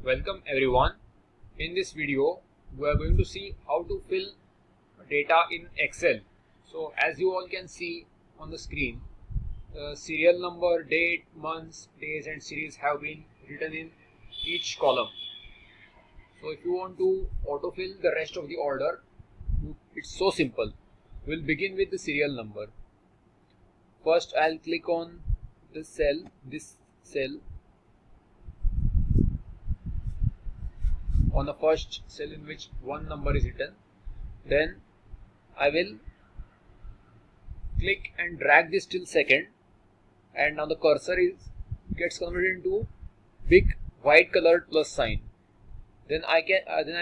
Welcome everyone. In this video we are going to see how to fill data in Excel. So as you all can see on the screen, serial number, date, months, days and series have been written in each column. So if you want to autofill the rest of the order, it's so simple. We'll begin with the serial number. First I'll click on this cell on the first cell in which one number is written. Then I will click and drag this till second, and now the cursor gets converted into big white colored plus sign. Then I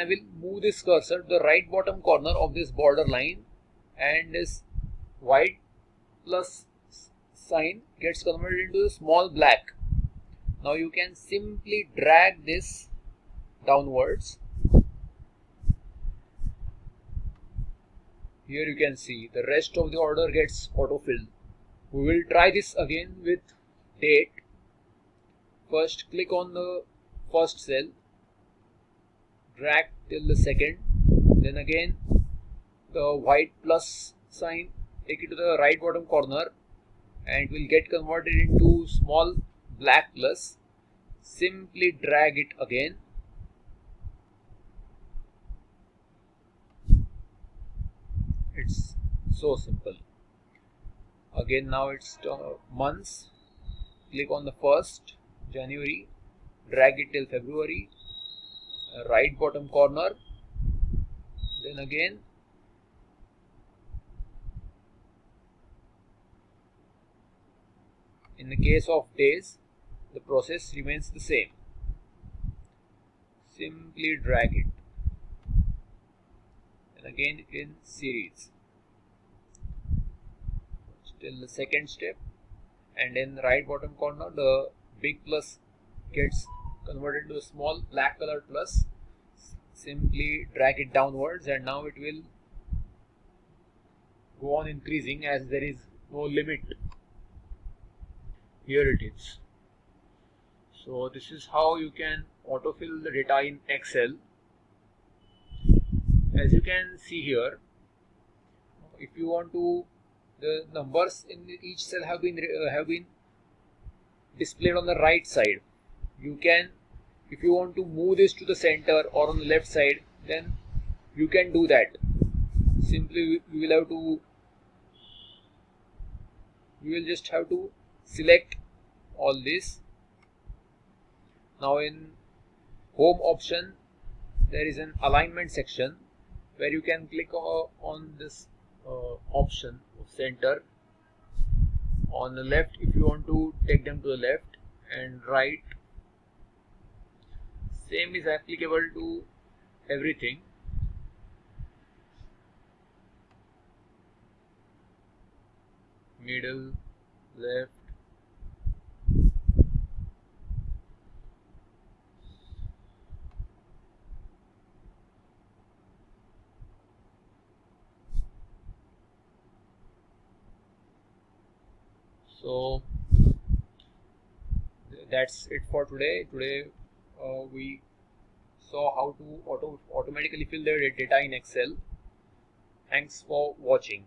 will move this cursor to the right bottom corner of this border line, and this white plus sign gets converted into the small black. Now you can simply drag this downwards. Here you can see the rest of the order gets autofilled. We will try this again with date. First click on the first cell, drag till the second, then again the white plus sign, take it to the right bottom corner and it will get converted into small black plus. Simply drag it again. It's so simple. Again, now it's months. Click on the first, January, drag it till February, right bottom corner. Then again in the case of days, the process remains the same. Simply drag it. And again in series till the second step, and in the right bottom corner the big plus gets converted to a small black colored plus. Simply drag it downwards, and now it will go on increasing as there is no limit. Here it is. So this is how you can autofill the data in Excel. As you can see here, if you want to, the numbers in each cell have been displayed on the right side. You can, if you want to move this to the center or on the left side, then you can do that. Simply you will just have to select all this. Now in home option there is an alignment section where you can click on this option of center. On the left, if you want to take them to the left, and right. Same is applicable to everything. Middle, left. So that's it for today. Today we saw how to automatically fill the data in Excel. Thanks for watching.